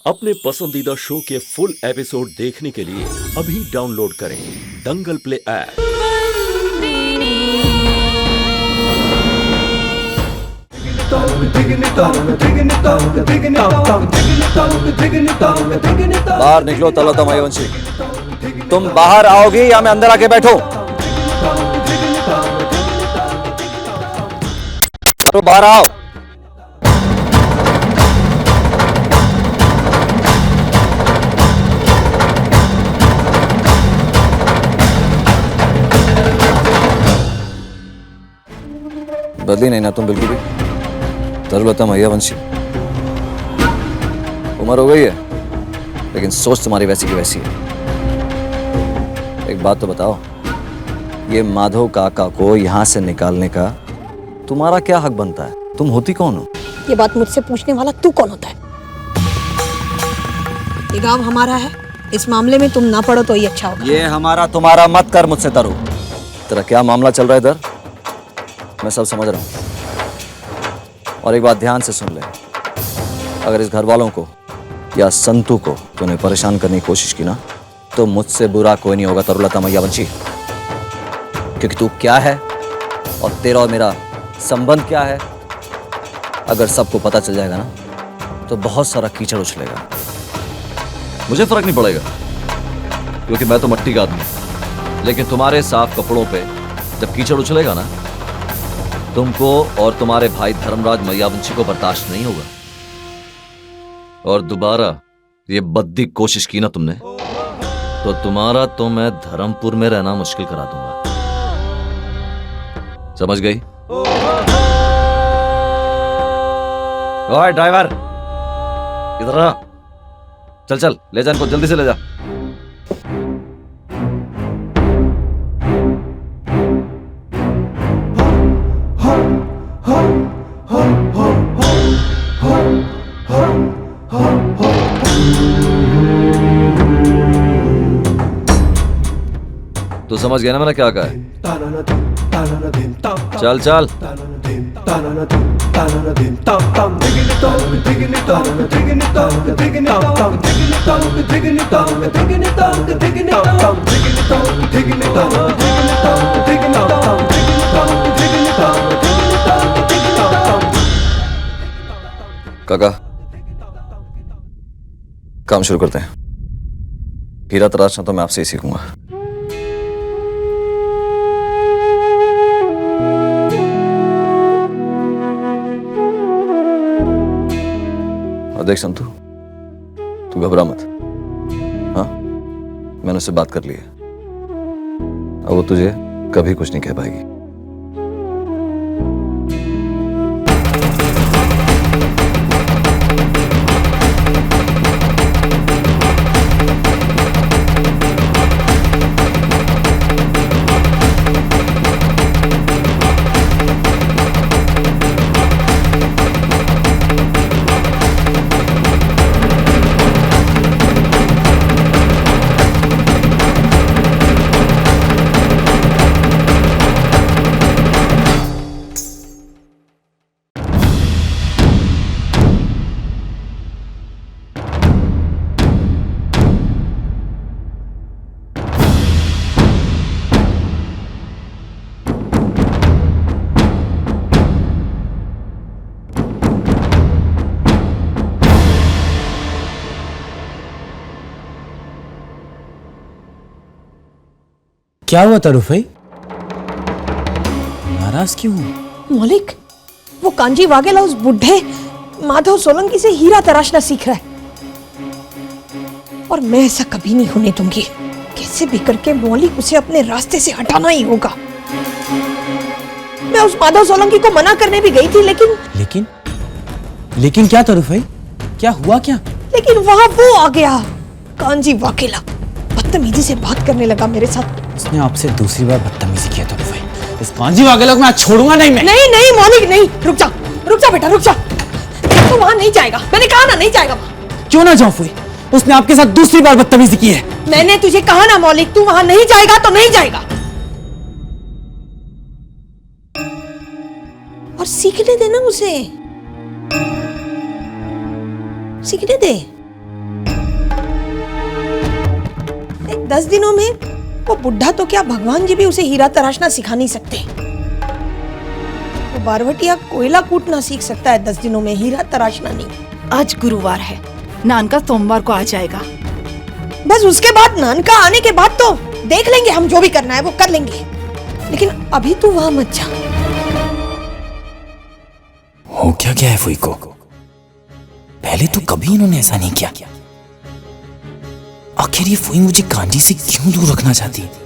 अपने पसंदीदा शो के फुल एपिसोड देखने के लिए अभी डाउनलोड करें दंगल प्ले ऐप। बाहर निकलो तलता मयवंशी। तुम बाहर आओगी या मैं अंदर आके बैठूं? तो बाहर आओ। बदली नहीं ना तुम बिल्कुल भी। तरुलता मयवंशी, उम्र हो गई है लेकिन सोच तुम्हारी वैसी की वैसी है। एक बात तो बताओ, ये माधव काका को यहां से निकालने का तुम्हारा क्या हक बनता है? तुम होती कौन हो? ये बात मुझसे पूछने वाला तू कौन होता है? ये गांव हमारा है, इस मामले में तुम ना पड़ो तो ही अच्छा होगा। ये हमारा तुम्हारा मत कर मुझसे तरु। तेरा क्या मामला चल रहा है इधर? मैं सब समझ रहा हूं। और एक बात ध्यान से सुन ले, अगर इस घर वालों को या संतू को तूने परेशान करने की कोशिश की ना, तो मुझसे बुरा कोई नहीं होगा तरुलता मयवंशी। क्योंकि तू क्या है और तेरा और मेरा संबंध क्या है, अगर सबको पता चल जाएगा ना तो बहुत सारा कीचड़ उछलेगा। मुझे फर्क नहीं पड़ेगा क्योंकि मैं तो मट्टी का आदमी हूं, लेकिन तुम्हारे साफ कपड़ों पे जब कीचड़ उछलेगा ना, तुमको और तुम्हारे भाई धर्मराज मयवंशी को बर्दाश्त नहीं होगा। और दोबारा ये बद्दी कोशिश की ना तुमने, तो तुम्हारा तो मैं धर्मपुर में रहना मुश्किल करा दूंगा। समझ गई? ओए ड्राइवर, इधर आ। चल चल ले जा इनको, जल्दी से ले जा। तू समझ गया ना मैंने क्या कहा है? चल चल। काका, काम शुरू करते हैं। हीरा तराशना तो मैं आपसे ही सीखूंगा। और देख संतू, तू घबरा मत। हाँ, मैंने उससे बात कर ली है। अब वो तुझे कभी कुछ नहीं कह पाएगी। क्या हुआ तरुफ भाई? नाराज क्यों हो? मौलिक, वो कांजी वाघेला उस बुढ़े माधव सोलंकी से हीरा तराशना सीख रहा है और मैं ऐसा कभी नहीं होने दूंगी। कैसे भी करके मौलिक उसे अपने रास्ते से हटाना ही होगा। मैं उस माधव सोलंकी को मना करने भी गई थी, लेकिन क्या तरुफ भाई? क्या हुआ क्या? लेकिन वहां वो आ गया, कांजी वाघेला। बदतमीजी से बात करने लगा मेरे साथ। उसने आपसे दूसरी बार बदतमीजी किया तरुफ भाई। इस कांजी वाघेला को मैं छोड़ूंगा नहीं। मैं नहीं मौलिक, नहीं। रुक जा बेटा, रुक जा। तो वहां नहीं जाएगा, मैंने कहा ना, नहीं जाएगा वहां। क्यों ना जाऊं फुई? उसने आपके साथ दूसरी बार बदतमीजी की है। मैंने तुझे कहा ना मौलिक, तू वहां नहीं जाएगा तो नहीं जाएगा। और सीखने देना उसे, सीखने दे। 10 दिनों में वो बुढ़ा तो क्या, भगवान जी भी उसे हीरा तराशना सिखा नहीं सकते। वो बारवटिया कोयला कूटना सीख सकता है 10 दिनों में, हीरा तराशना नहीं। आज गुरुवार है, नान का सोमवार को आ जाएगा। बस उसके बाद, नान का आने के बाद तो देख लेंगे, हम जो भी करना है वो कर लेंगे, लेकिन अभी तू वहां मत जा। हो क्या गया है फुई को? पहले तो कभी इन्होंने ऐसा नहीं किया। आखिर ये फुई मुझे कांजी से क्यों दूर रखना चाहती है?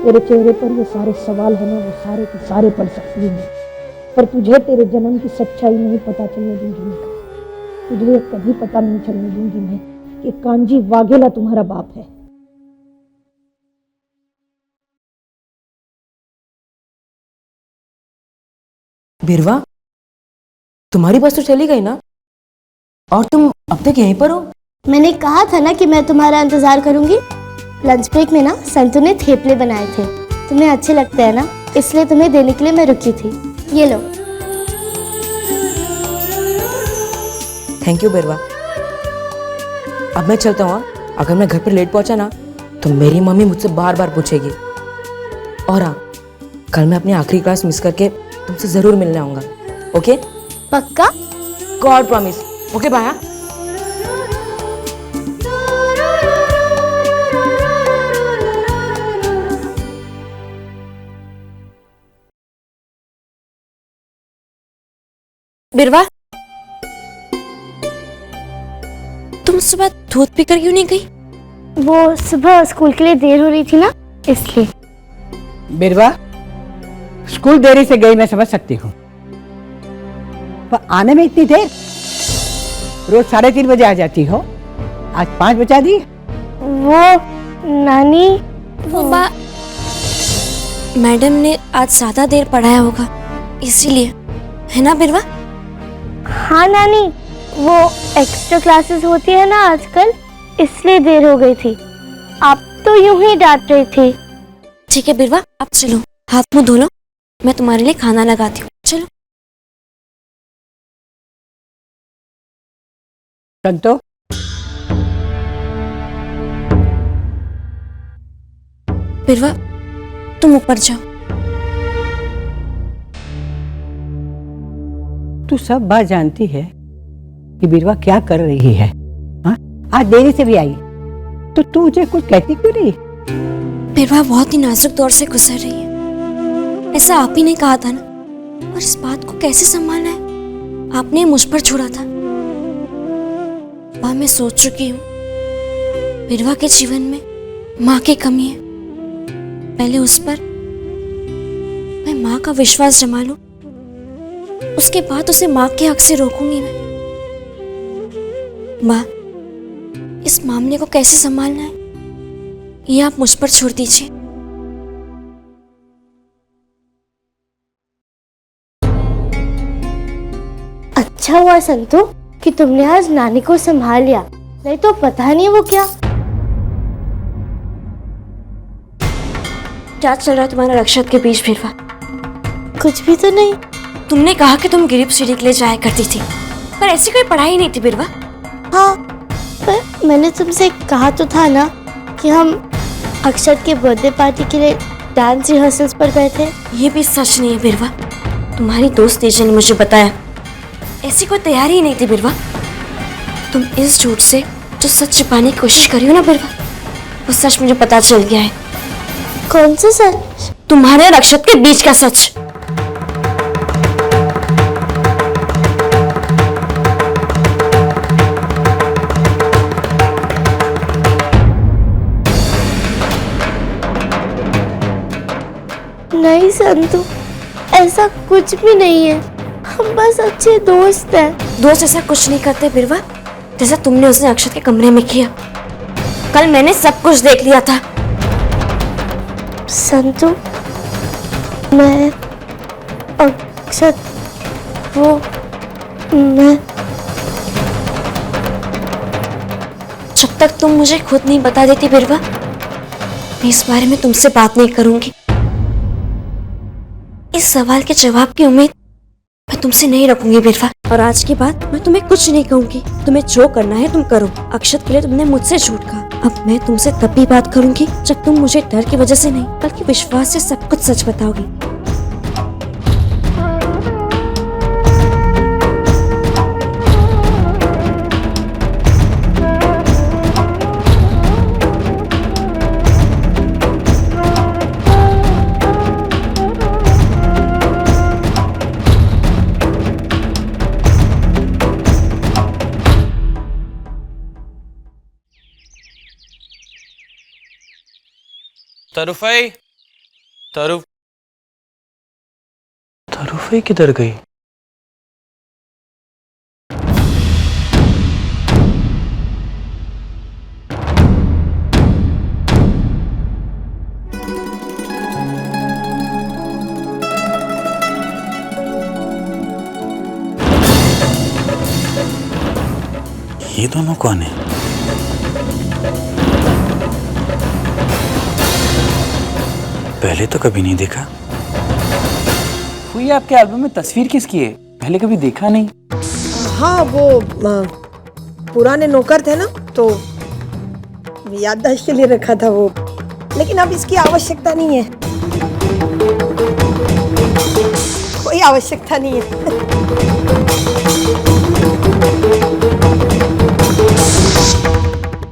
तेरे चेहरे पर ये सारे सवाल है ना, वो सारे के सारे पढ़ सकती हूँ, पर तुझे तेरे जन्म की सच्चाई नहीं पता चलने दूंगी मैं। तुझे कभी पता नहीं चलने दूंगी मैं कि कांजी वाघेला तुम्हारा बाप है। बिरवा, तुम्हारी बस तो चली गई ना, और तुम अब तक यहीं पर हो? मैंने कहा था ना कि मैं तुम्हारा इंतजार करूंगी। लंच ब्रेक में ना संतू ने थेपले बनाए थे, तुम्हें अच्छे लगते हैं ना, इसलिए तुम्हें देने के लिए मैं रुकी थी। ये लो। थैंक यू बिरवा। अब मैं चलता हूँ। अगर मैं घर पर लेट पहुंचा ना तो मेरी मम्मी मुझसे बार बार पूछेगी। और हाँ, कल मैं अपनी आखिरी क्लास मिस करके तुमसे जरूर मिलने आऊंगा। ओके? पक्का? God promise. Okay bye. Birwa, तुम सुबह दूध पीकर क्यों नहीं गई? वो सुबह स्कूल के लिए देर हो रही थी ना, इसलिए। बिरवा, स्कूल देरी से गई मैं समझ सकती हूँ, पर आने में इतनी देर? रोज 3:30 बजे आ जाती हो, आज 5 बजा दी। वो नानी, वो मैडम ने आज ज्यादा देर पढ़ाया होगा, इसीलिए, है ना बिरवा? हाँ नानी, वो एक्स्ट्रा क्लासेस होती है ना आजकल, इसलिए देर हो गई थी। आप तो यूं ही डांट रही थी। ठीक है बिरवा, आप चलो, हाथ मुंह धो लो, मैं तुम्हारे लिए खाना लगाती हूँ। चलो। संतो, बिरवा, तुम ऊपर जाओ। तू सब बात जानती है कि बिरवा क्या कर रही है। हाँ? आज देरी से भी आई तो तू मुझे कुछ कहती क्यों नहीं? बिरवा बहुत ही नाजुक दौर से गुजर रही है, ऐसा आप ही ने कहा था ना, और इस बात को कैसे संभालना है आपने मुझ पर छोड़ा था। मैं सोच चुकी हूँ, बिरवा के जीवन में माँ की कमी है। पहले उस पर मैं माँ का विश्वास जमा लूं, उसके बाद उसे माँ के हक से रोकूंगी मैं। माँ, इस मामले को कैसे संभालना है ये आप मुझ पर छोड़ दीजिए। अच्छा हुआ संतू कि तुमने आज नानी को संभाल लिया, नहीं तो पता नहीं वो क्या चल रहा है तुम्हारा रक्षक के बीच बिरवा? कुछ भी तो नहीं। तुमने कहा कि तुम गिरिप सीढ़ी के लिए जाया करती थी, पर ऐसी कोई पढ़ाई नहीं थी बिरवा। हाँ, पर मैंने तुमसे कहा तो था ना कि हम अक्षत के बर्थडे पार्टी के लिए डांस रिहर्सल्स पर गए थे। ये भी सच नहीं है बिरवा, तुम्हारी दोस्त तेजा ने मुझे बताया, ऐसी कोई तैयारी ही नहीं थी बिरवा। तुम इस झूठ से जो सच छिपाने की कोशिश करी हो ना बिरवा, वो सच मुझे पता चल गया है। कौन सा सच? तुम्हारे और अक्षत के बीच का सच। नहीं संतू, ऐसा कुछ भी नहीं है, हम बस अच्छे दोस्त हैं। दोस्त ऐसा कुछ नहीं करते बिरवा, जैसा तुमने उसने अक्षत के कमरे में किया। कल मैंने सब कुछ देख लिया था। संतू, मैं अक्षत, मैं चुप, जब तक तुम मुझे खुद नहीं बता देती बिरवा, मैं इस बारे में तुमसे बात नहीं करूंगी। इस सवाल के जवाब की उम्मीद मैं तुमसे नहीं रखूंगी बिरवा। और आज के बाद मैं तुम्हें कुछ नहीं कहूंगी। तुम्हें जो करना है तुम करो। अक्षत के लिए तुमने मुझसे झूठ कहा। अब मैं तुमसे तब भी बात करूंगी जब तुम मुझे डर की वजह से नहीं बल्कि विश्वास से सब कुछ सच बताओगी। तरुफई, तरुफई किधर गई? ये दोनों कौन है? पहले तो कभी नहीं देखा। हुई आपके एल्बम में तस्वीर किसकी है? पहले कभी देखा नहीं। हाँ, वो पुराने नौकर थे ना, तो याददाश्त के लिए रखा था वो, लेकिन अब इसकी आवश्यकता नहीं है। कोई आवश्यकता नहीं है।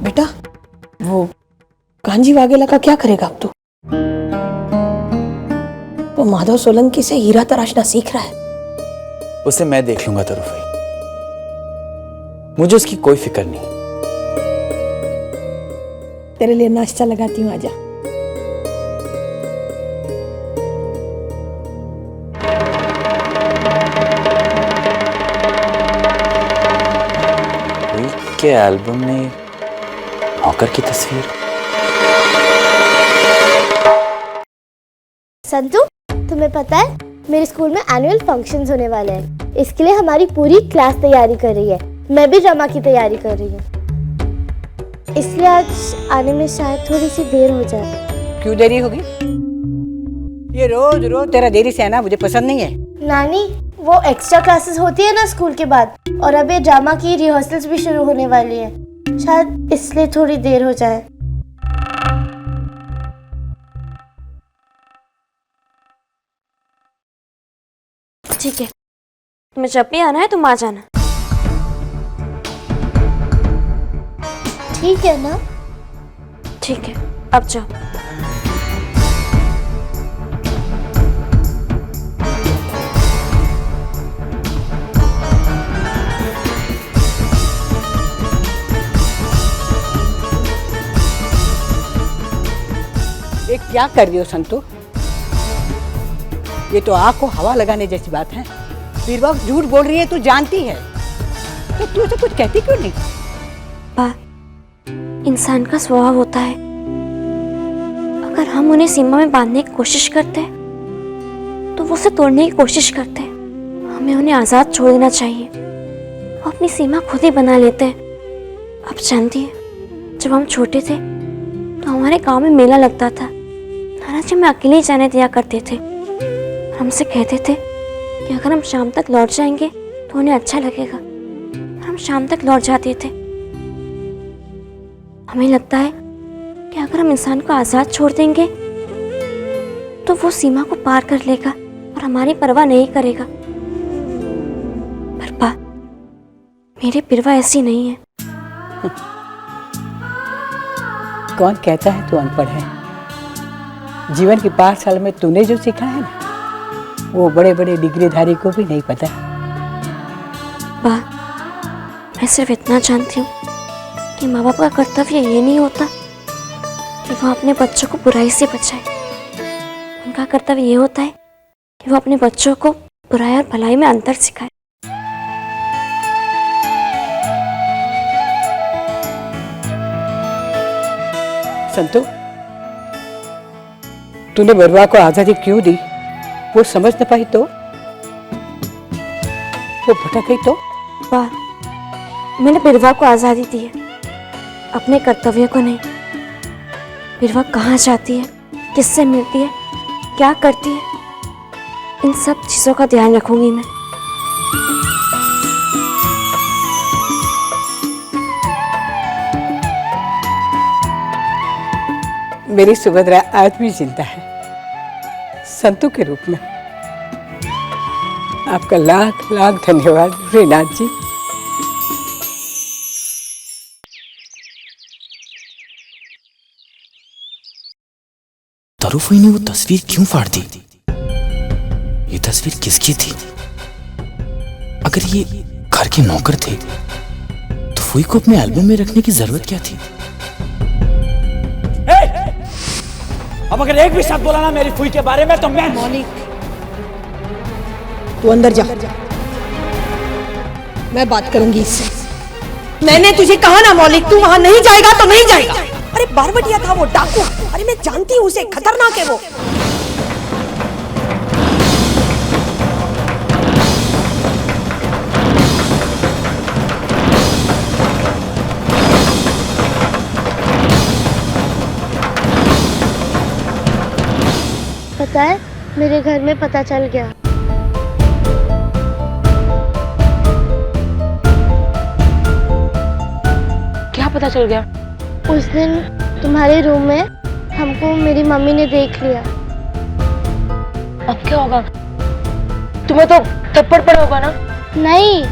बेटा, वो कांजी वाघेला का क्या करेगा अब तू? वो माधव सोलंकी से हीरा तराशना सीख रहा है। उसे मैं देख लूंगा तरुफई, मुझे उसकी कोई फिक्र नहीं। तेरे लिए नाश्ता लगाती हूँ, आजा। के एल्बम में नौकर की तस्वीर। संतु, तुम्हें पता है मेरे स्कूल में एनुअल फंक्शंस होने वाले हैं। इसके लिए हमारी पूरी क्लास तैयारी कर रही है। मैं भी ड्रामा की तैयारी कर रही हूँ, इसलिए आज आने में शायद थोड़ी सी देर हो जाए। क्यों देरी होगी? ये रोज रोज तेरा देरी से आना मुझे पसंद नहीं है। नानी, वो एक्स्ट्रा क्लासेस होती है ना स्कूल के बाद, और अब ये ड्रामा की रिहर्सल्स भी शुरू होने वाली है, शायद इसलिए थोड़ी देर हो जाए। ठीक है, तुम्हें जब भी आना है तुम आ जाना। ठीक है ना? ठीक है, अब जाओ। ये क्या कर रही हो संतु? ये तो आग को हवा लगाने जैसी बात है। बीरबल झूठ बोल रही है, तू जानती है, तो तू उसे कुछ कहती क्यों नहीं? इंसान का स्वभाव होता है, अगर हम उन्हें सीमा में बांधने की कोशिश करते हैं तो वो उसे तोड़ने की कोशिश करते हैं। हमें उन्हें आजाद छोड़ देना चाहिए। वो अपनी सीमा खुद ही बना लेते हैं। आप जानती है, जब हम छोटे थे तो हमारे गांव में मेला लगता था। नाना जी हमें अकेले ही जाने दिया करते थे। हमसे कहते थे कि अगर हम शाम तक लौट जाएंगे तो उन्हें अच्छा लगेगा। हम शाम तक लौट जाते थे। हमें लगता है कि अगर हम इंसान को आज़ाद छोड़ देंगे तो वो सीमा को पार कर लेगा और हमारी परवाह नहीं करेगा। पर मेरी परवाह ऐसी नहीं है। कौन कहता है तू अनपढ़ है? जीवन की पाठशाला में तूने जो सीखा है ना, वो बड़े बड़े डिग्रीधारी को भी नहीं पता। मैं सिर्फ इतना जानती हूँ कि माँ बाप का कर्तव्य ये नहीं होता कि वो अपने बच्चों को बुराई से बचाए। उनका कर्तव्य ये होता है कि वो अपने बच्चों को बुराई और भलाई में अंतर सिखाए। संतु, तूने बरुआ को आजादी क्यों दी? वो समझ न पाई तो? वो भटक गई तो? मैंने बिरवा को आज़ादी दी है अपने कर्तव्य को नहीं, फिर वह कहाँ जाती है, किससे मिलती है, क्या करती है, इन सब चीजों का ध्यान रखूंगी मैं। मेरी सुभद्रा आज भी जिंदा है, संतू के रूप में। आपका लाख लाख धन्यवाद श्रीनाथ जी। तरुफुई ने वो तस्वीर क्यों फाड़ दी? ये तस्वीर किसकी थी? अगर ये घर के नौकर थे तो फुई को अपने एल्बम में रखने की जरूरत क्या थी? अब अगर एक भी शब्द बोला ना मेरी फुई के बारे में तो मैं मौलिक, तू अंदर जा, मैं बात करूंगी इससे। मैंने तुझे कहा ना मौलिक, तू वहां नहीं जाएगा तो नहीं जाएगा। अरे बारवटिया था वो, डाकू। अरे मैं जानती हूँ उसे, खतरनाक है वो। पता है, मेरे घर में पता चल गया। क्या पता चल गया? उस दिन तुम्हारे रूम में हमको मेरी मम्मी ने देख लिया। अब क्या होगा? तुम्हें तो थप्पड़ पड़ा होगा ना? नहीं।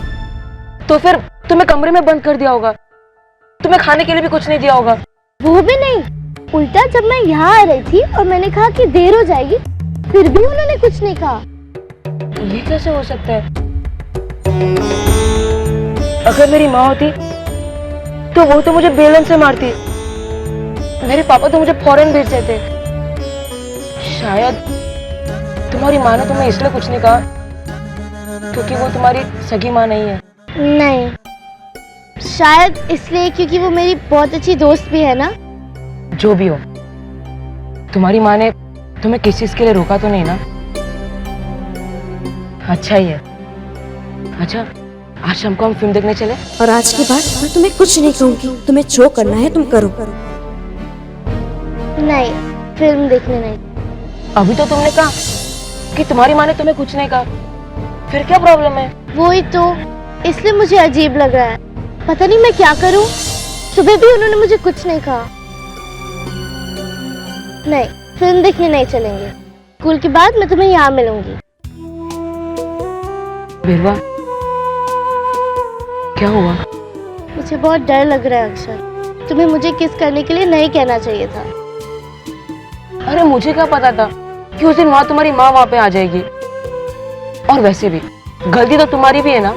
तो फिर तुम्हें कमरे में बंद कर दिया होगा, तुम्हें खाने के लिए भी कुछ नहीं दिया होगा। वो भी नहीं, उल्टा जब मैं यहाँ आ रही थी और मैंने कहा कि देर हो जाएगी, फिर भी उन्होंने कुछ नहीं कहा। ये कैसे हो सकता है? अगर मेरी माँ होती तो वो तो मुझे बेलन से मारती, मेरे पापा तो मुझे फौरन भेज देते। शायद तुम्हारी माँ ने तुम्हें इसलिए कुछ नहीं कहा क्योंकि वो तुम्हारी सगी माँ नहीं है। नहीं, शायद इसलिए क्योंकि वो मेरी बहुत अच्छी दोस्त भी है ना। जो भी हो, तुम्हारी माँ ने तुम्हें किस चीज के लिए रोका तो नहीं ना? अच्छा ही है। अच्छा, आज शाम को हम फिल्म देखने चले? और आज के बाद मैं तुम्हें कुछ नहीं कहूंगी, तुम्हें जो करना है तुम करो। नहीं, फिल्म देखने नहीं। अभी तो तुमने कहा कि तुम्हारी माँ ने तुम्हें कुछ नहीं कहा, फिर क्या प्रॉब्लम है? वो ही तो, इसलिए मुझे अजीब लग रहा है। पता नहीं मैं क्या करूं। सुबह भी उन्होंने मुझे कुछ नहीं कहा। नहीं, फिल्म देखने नहीं चलेंगे। स्कूल के बाद मैं तुम्हें यहाँ मिलूंगी। बिरवा, क्या हुआ? मुझे बहुत डर लग रहा है अक्षर। तुम्हें मुझे किस करने के लिए नहीं कहना चाहिए था। अरे मुझे क्या पता था कि उस दिन तुम्हारी माँ वहाँ पे आ जाएगी। और वैसे भी गलती तो तुम्हारी भी है ना।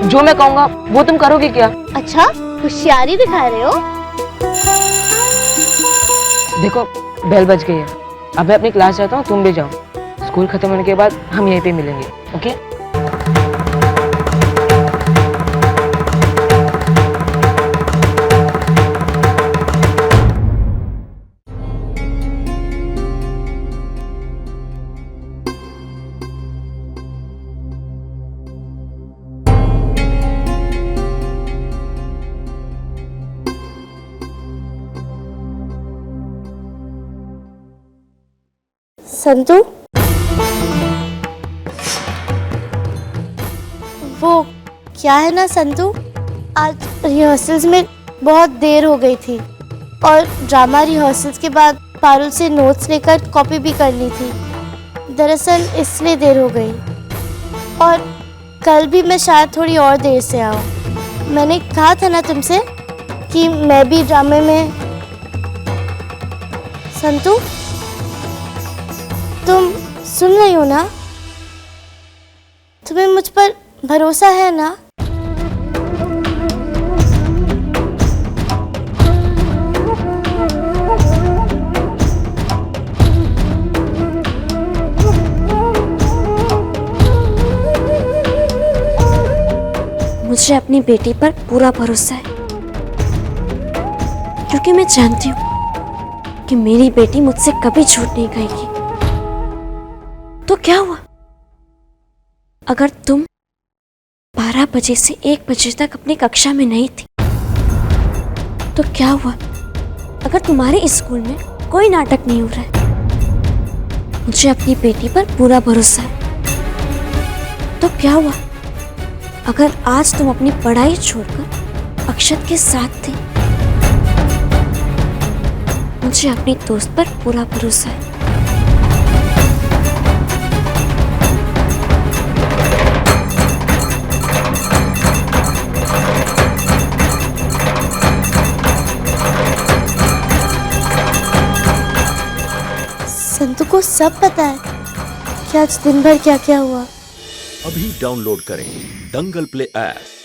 जो मैं कहूँगा वो तुम करोगे क्या? अच्छा, होशियारी दिखा रहे हो? देखो, बेल बज गई है। अब मैं अपनी क्लास जाता हूँ, तुम भी जाओ। स्कूल खत्म होने के बाद हम यहीं पे मिलेंगे, ओके? संतू, वो क्या है ना संतू, आज रिहर्सल्स में बहुत देर हो गई थी और ड्रामा रिहर्सल्स के बाद पारुल से नोट्स लेकर कॉपी भी करनी थी। दरअसल इसलिए देर हो गई। और कल भी मैं शायद थोड़ी और देर से आऊँ। मैंने कहा था ना तुमसे कि मैं भी ड्रामे में। संतू, तुम सुन रही हो ना? तुम्हें मुझ पर भरोसा है ना? मुझे अपनी बेटी पर पूरा भरोसा है, क्योंकि मैं जानती हूँ कि मेरी बेटी मुझसे कभी झूठ नहीं कहेगी। तो क्या हुआ अगर तुम 12 बजे से 1 बजे तक अपनी कक्षा में नहीं थी? तो क्या हुआ अगर तुम्हारे इस स्कूल में कोई नाटक नहीं हो रहा है? मुझे अपनी बेटी पर पूरा भरोसा है। तो क्या हुआ अगर आज तुम अपनी पढ़ाई छोड़कर अक्षत के साथ थे? मुझे अपनी दोस्त पर पूरा भरोसा है। संतू को सब पता है कि आज दिन भर क्या क्या हुआ। अभी डाउनलोड करें दंगल प्ले ऐप।